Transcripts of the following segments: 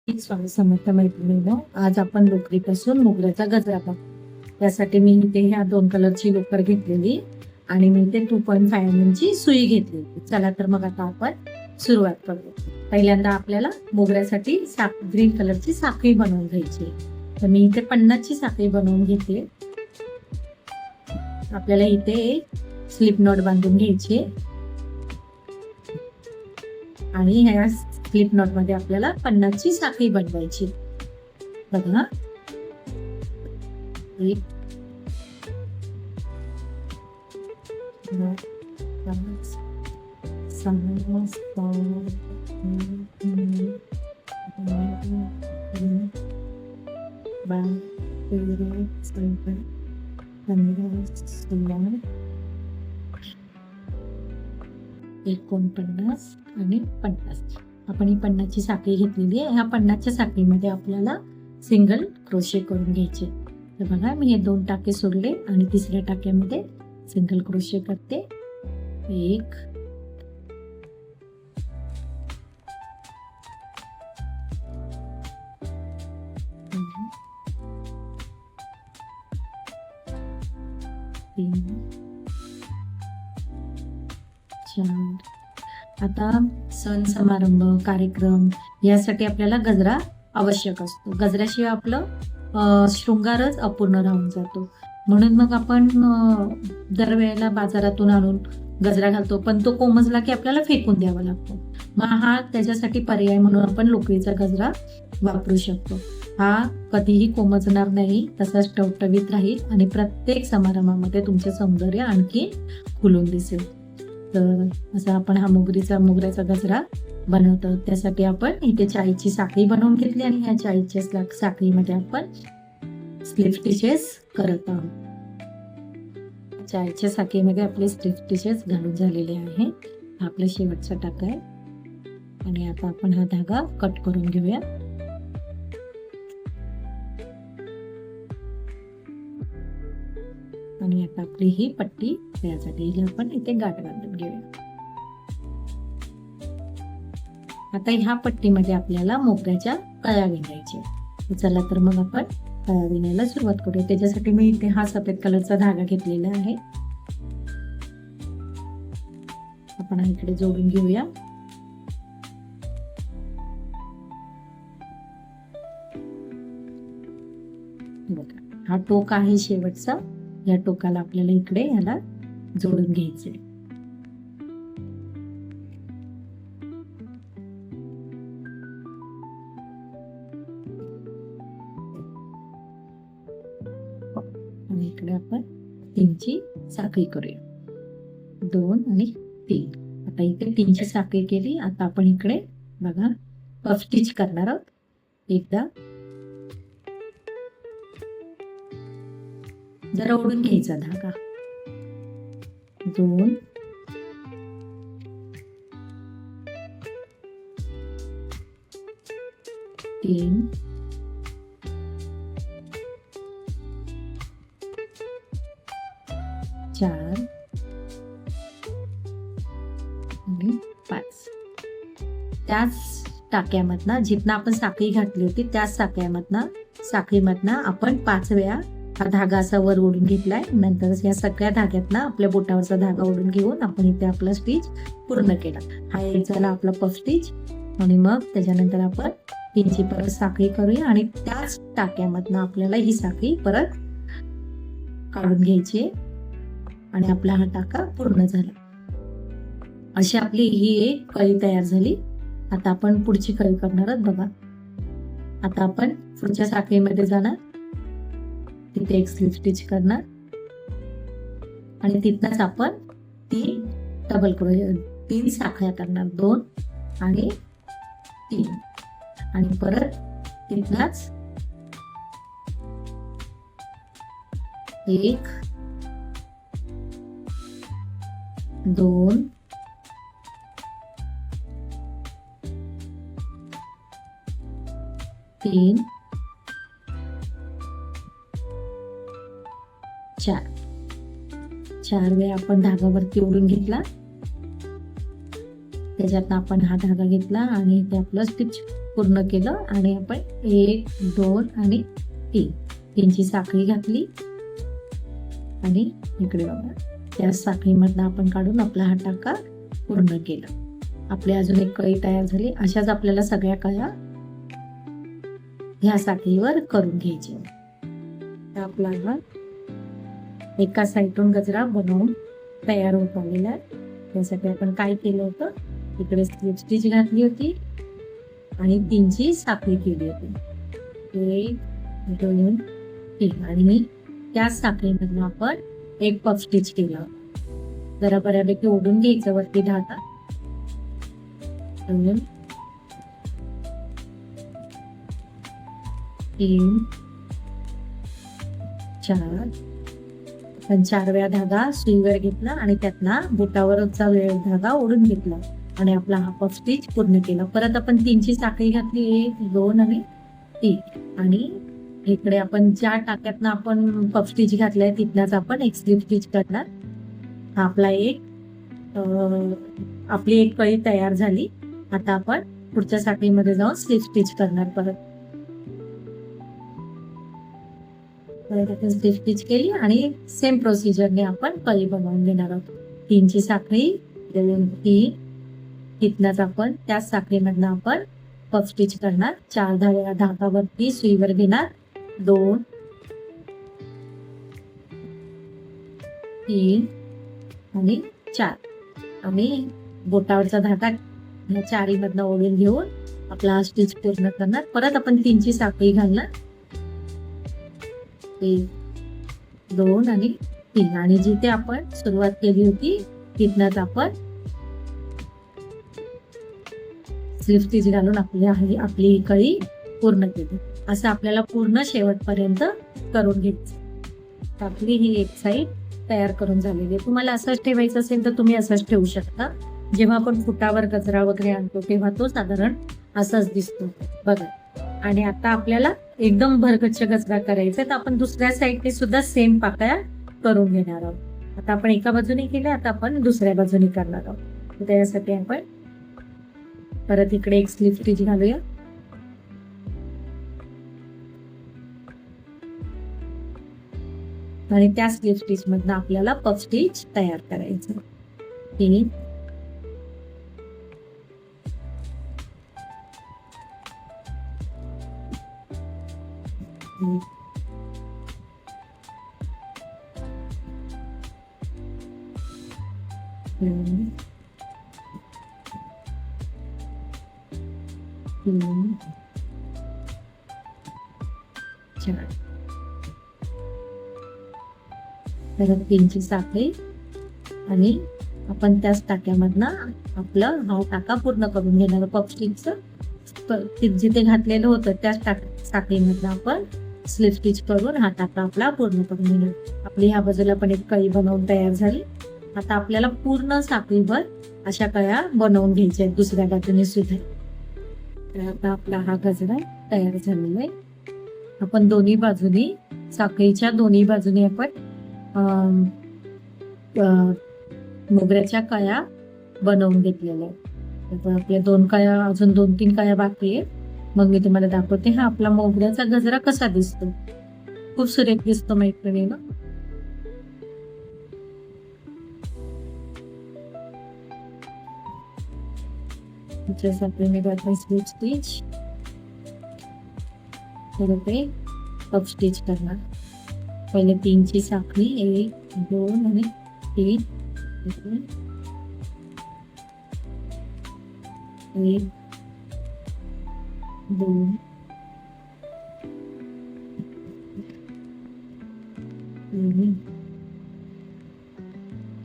स्वामी समर्थ मैत्रिणींनो, आज आपण लोकरीपासून मोगऱ्याचा गजरा पाहू. त्यासाठी मी इथे ह्या 2 कलरची लोकर घेतलेली आणि मी इथे 2.5 mm ची सुई घेतलेली. चला तर मग आता आपण सुरुवात करू. पहिल्यांदा आपल्याला मोगऱ्यासाठी ग्रीन कलरची साखळी बनवून घ्यायची. तर मी इथे 50 ची साखळी बनवून घेते. आपल्याला इथे स्लिप नॉट बांधून घ्यायची आणि ह्या स्लिप नॉट मध्ये आपल्याला 50 ची साखळी बनवायची. बघा, एक, दोन, पाच, सहा, सात, बारा, 13, 14, 15, 16, 49 आणि 50. आपण ही 50 ची साखळी घेतलेली आहे. ह्या 50 च्या साखळीमध्ये आपल्याला सिंगल क्रोशे करून घ्यायचे. तर बघा, मी हे 2 टाके सोडले आणि तिसऱ्या टाक्यामध्ये सिंगल क्रोशे करते. 1, 3, 4. आता सण समारंभ कार्यक्रम यासाठी आपल्याला गजरा आवश्यक असतो. गजऱ्याशिवाय आपलं शृंगारच अपूर्ण राहून जातो. म्हणून मग आपण दरवेळेला बाजारातून आणून गजरा घालतो, पण तो कोमजला की आपल्याला फेकून द्यावा लागतो. मग हा त्याच्यासाठी पर्याय म्हणून आपण लोकरीचा गजरा वापरू शकतो. हा कधीही कोमजणार नाही, तसाच टवटवीत राहील आणि प्रत्येक समारंभामध्ये तुमचे सौंदर्य आणखी खुलून दिसेल. तर असं आपण हा मोगऱ्याचा गजरा बनवतो. त्यासाठी आपण इथे 40 ची साखळी बनवून घेतली आणि ह्या 40 च्या साखळीमध्ये आपण स्लिप स्टिचेस करत आहोत. 40 च्या साखळीमध्ये आपले स्लिप स्टिचेस घालून झालेले आहे. हा आपला शेवटचा टाका आहे आणि आता आपण हा धागा कट करून घेऊया. आणि आता आपली ही पट्टी त्यासाठी आपण इथे गाठ बांधून घेऊया. आता ह्या पट्टीमध्ये आपल्याला मोगऱ्याच्या कळ्या विणायच्या. चला तर मग आपण कळ्या विणायला सुरुवात करूया. त्याच्यासाठी मी इथे हा सफेद कलरचा धागा घेतलेला आहे. आपण इकडे जोडून घेऊया. बघा, हा टोक आहे शेवटचा. या टोकाला आपल्याला इकडे याला जोडून घ्यायचे. आणि इकडे आपण 3 ची साखळी करूया. 2 आणि 3. आता इथे 3 ची साखळी केली. आता आपण इकडे बघा पफ स्टिच करणार आहोत. एकदा जरा ओढून घ्यायचा धागा. 2, 3, 4 आणि 5. त्याच टाक्यामधनं जिथनं आपण साखळी घातली होती त्याच साखळीमधनं आपण 5 वेळा हा धागा असा वर ओढून घेतलाय. नंतर या सगळ्या धाग्यातनं आपल्या बोटावरचा धागा ओढून घेऊन आपण इथे आपला स्टिच पूर्ण केला. हा एक झाला आपला पफ स्टिच. आणि मग त्याच्यानंतर आपण 3 ची परत साखळी करूया आणि त्याच टाक्यामधनं आपल्याला ही साखळी परत काढून घ्यायची आणि आपला हा टाका पूर्ण झाला. अशी आपली ही एक कळी तयार झाली. आता आपण पुढची कळी करणार आहोत. बघा, आता आपण पुढच्या साखळीमध्ये जाणार, तिथे एक स्लिप स्टिच करणार आणि तिथनच आपण 3 साखळ्या करणार. 2 आणि 3 आणि परत तिथनच 1, 2, 3, 4 वेळा आपण धागा वरती ओढून घेतला. त्याच्यात आपण हा धागा घेतला आणि इथे आपलं स्टिच पूर्ण केलं आणि आपण 1, 2 आणि 3 तीनची साखळी घातली आणि इकडे बघा त्या साखळीमधनं आपण काढून आपला हा टाका पूर्ण केला. आपली अजून एक कळी तयार झाली. अशाच आपल्याला सगळ्या कळ्या ह्या साखळीवर करून घ्यायच्या. आपला हा एका साईडून गजरा बनवून तयार होत आलेला आहे. त्यासाठी आपण काय केलं होतं, इकडे स्लिप स्टिच घातली होती आणि 3ची साखळी केली होती. 1, 2, 3 आणि त्या साखळीमधून आपण एक पफ स्टिच केलं. जरा बऱ्यापैकी ओढून घ्यायचं वरती धागा. 2, 3, 4 पण 4 वेळा धागा सुईवर घेतला आणि त्यातला बोटावरचा धागा ओढून घेतला आणि आपला हा पफ स्टिच पूर्ण केला. परत आपण 3ची साखळी घातली. 1, 2 आणि 3 आणि इकडे आपण ज्या टाक्यातनं आपण पफ स्टिच घातलाय तिथलाच आपण एक स्लिप स्टिच करणार. हा आपला आपली एक कळी तयार झाली. आता आपण पुढच्या साखळीमध्ये जाऊन स्लिप स्टिच करणार. परत स्लिप स्टिच केली आणि सेम प्रोसिजरने आपण कळी बनवून घेणार आहोत. 3ची साखळी 2, 3 तिथनच आपण त्या साखळीमधनं आपण पफ स्टिच करणार. 4 धागावरती सुईवर घेणार. 2, 3 आणि 4 आणि बोटावरचा धागा ह्या 4 मधनं ओढून घेऊन आपला स्टिच पूर्ण करणार. परत आपण 3ची साखळी घालणार. 1, 2 आणि 3 आणि जिथे आपण सुरुवात केली होती तिथनच आपण स्लिप स्टिच घालून आपली ही कळी पूर्ण केली. असं आपल्याला पूर्ण शेवटपर्यंत करून घ्यायचं. आपली ही एक साईड तयार करून झालेली आहे. तुम्हाला असंच ठेवायचं असेल तर तुम्ही असंच ठेवू शकता. जेव्हा आपण फुटावर गजरा वगैरे आणतो तेव्हा तो साधारण असाच दिसतो बघा. आणि आता आपल्याला एकदम भरगच्च गजरा करायचा तर आपण दुसऱ्या साईडने सुद्धा सेम पाकळ्या करून घेणार आहोत. आता आपण एका बाजूने केल्या, आता आपण दुसऱ्या बाजूने करणार आहोत. त्यासाठी आपण परत इकडे एक स्लिप स्टिच घालूया. आणि त्या स्लिप स्टिच मधनं आपल्याला पफ स्टिच तयार करायचं. 3, 4 परत 3ची साखळी आणि आपण त्याच टाक्यामधनं आपलं हा टाका पूर्ण करून घेणार. पफ स्टिचचं जिथे घातलेलं होतं त्याच साखळीमधनं आपण स्लिप स्टिच करून हा टाका आपला पूर्ण करून घेणार. आपली ह्या बाजूला पण एक कळी बनवून तयार झाली. आता आपल्याला पूर्ण साखळीभर अशा कळ्या बनवून घ्यायच्या आहेत दुसऱ्या बाजूने सुद्धा. तर आता आपला हा गजरा तयार झालेला आहे. आपण दोन्ही बाजूनी साखळीच्या दोन्ही बाजूनी आपण मोगऱ्याच्या कळ्या बनवून घेतलेल्या आहेत. आपल्या 2 कळ्या अजून 2-3 कळ्या बाकी आहेत. मग मी तुम्हाला दाखवते हा आपला मोगऱ्याचा गजरा कसा दिसतो. खूप सुरेख दिसतो मैत्रिणींनो. मी घातलं स्लिप स्टिच. पफ स्टिच करणार. पहिले 3ची साखळी 1, 2 आणि 3 1, 2 3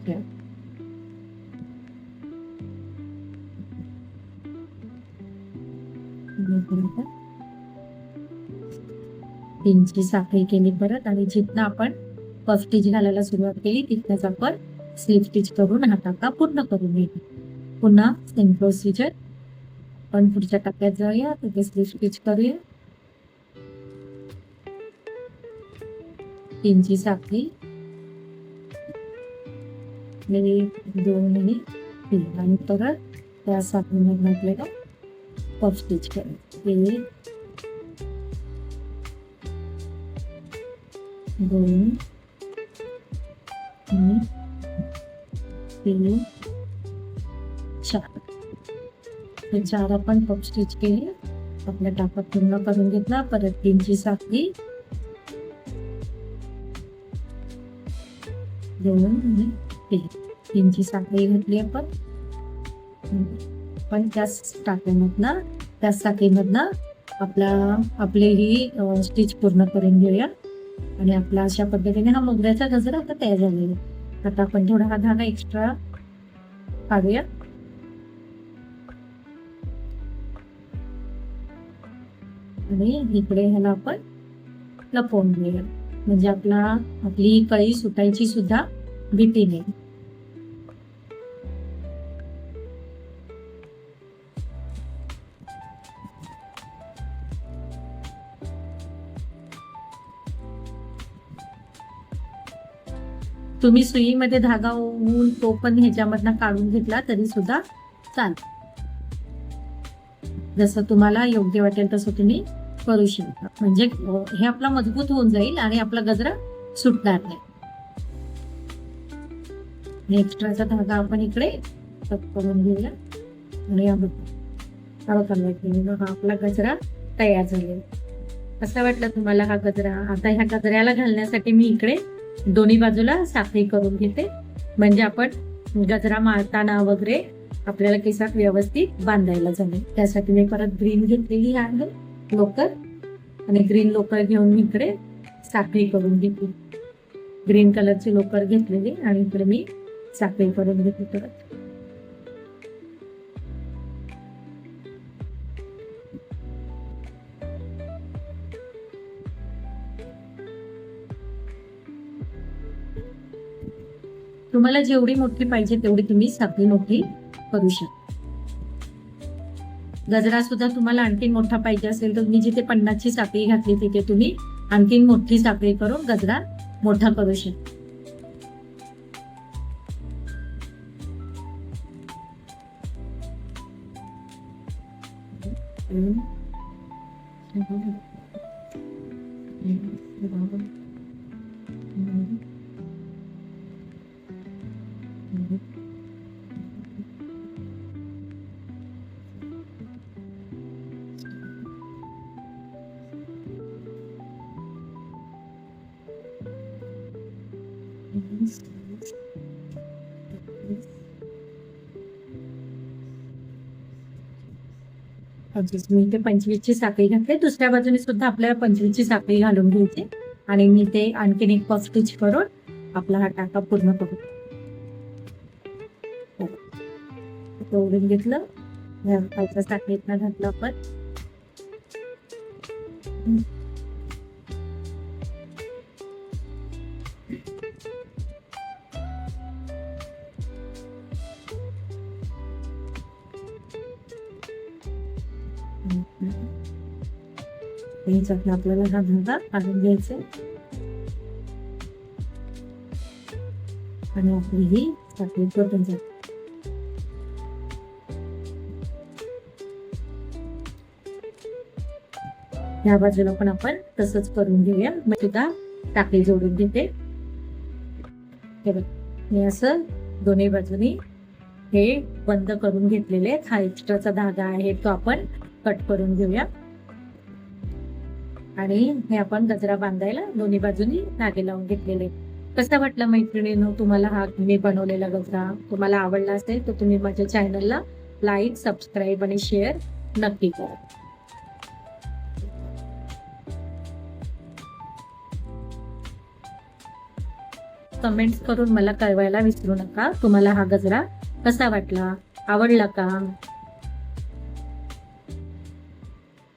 4 3ची साखळी केली परत आणि जिथनं आपण पफ स्टिच घालायला सुरुवात केली तिथनंच आपण स्लिप स्टिच करून हा टाका पूर्ण करून घेऊ. पुन्हा सेम प्रोसिजर आपण पुढच्या टप्प्यात जाऊया. तिथे स्लिप स्टिच करूया. 3ची साखळी 1, 2 आणि 3 आणि परत त्या साखळीमधून आपल्याला पफ स्टिच करेल. 1 2 3 4. हे 4 आपण पफ स्टिच केले. आपल्या टाका पूर्ण करून घेतला. परत 3ची साखळी 2 आणि 3ची साखळी घातली आपण. पण त्याच साखळीमधनं आपली ही स्टिच पूर्ण करून घेऊया. आणि आपला अशा पद्धतीने हा मोगऱ्याचा गजरा आता तयार झालेला आहे. आता आपण थोडा हा धागा एक्स्ट्रा काढूया. आणि इकडे ह्याला आपण लपवून घेऊया, म्हणजे आपली कळी सुटायची सुद्धा भीती नाही. तुम्ही सुईमध्ये धागा ओवून तो पण ह्याच्यामधनं काढून घेतला तरी सुद्धा चालेल. जसं तुम्हाला योग्य वाटेल तसं तुम्ही करू शकता. म्हणजे हे आपला मजबूत होऊन जाईल आणि आपला गजरा सुटणार नाही. एक्स्ट्राचा धागा आपण इकडे कट करून घेऊया. आणि हा आपला गजरा तयार झालेला. कसं वाटलं तुम्हाला हा गजरा? आता ह्या गजऱ्याला घालण्यासाठी मी इकडे दोन्ही बाजूला साखळी करून घेते, म्हणजे आपण गजरा माळताना वगैरे आपल्याला केसात व्यवस्थित बांधायला जमेल. त्यासाठी मी परत ग्रीन घेतलेली आहे लोकर, आणि ग्रीन लोकर घेऊन मी इकडे साखळी करून घेतली. ग्रीन कलरची लोकर घेतलेली आणि इकडे मी साखळी करून घेतली. परत तुम्हाला जेवढी मोठी पाहिजे तेवढी तुम्ही साखळी मोठी करू शकता. गजरा सुद्धा तुम्हाला आणखी मोठा पाहिजे असेल तर तुम्ही जिथे 50ची साखळी घातली तिथे तुम्ही आणखी मोठी साखळी करून गजरा मोठा करू शकता. मी इथे 25ची साखळी घातली. दुसऱ्या बाजूने सुद्धा आपल्याला 25ची साखळी घालून घ्यायची आणि मी ते आणखीन एक पफ स्टिच करून आपला हा टाका पूर्ण करू. तोडून घेतलं, खालच्या साखळीतनं घातलं आपण. ह्याच्यातनं आपल्याला हा धागा काढून घ्यायचा आणि आपली ही साखळी करून जाते. ह्या बाजूला पण आपण तसंच करून घेऊया. मग सुद्धा साखळी जोडून घेते. मी असं दोन्ही बाजूनी हे बंद करून घेतलेले. हा एक्स्ट्राचा धागा आहे तो आपण कट करून घेऊया. आणि हे आपण गजरा बांधायला दोन्ही बाजूनी धागे लावून घेतलेले. कसा वाटला मैत्रिणींनो तुम्हाला हा मी बनवलेला गजरा? तुम्हाला आवडला असेल तर तुम्ही माझ्या चॅनलला लाईक, सबस्क्राईब आणि शेअर नक्की करा. कमेंट्स करून मला कळवायला विसरू नका. तुम्हाला हा गजरा कसा वाटला, आवडला का?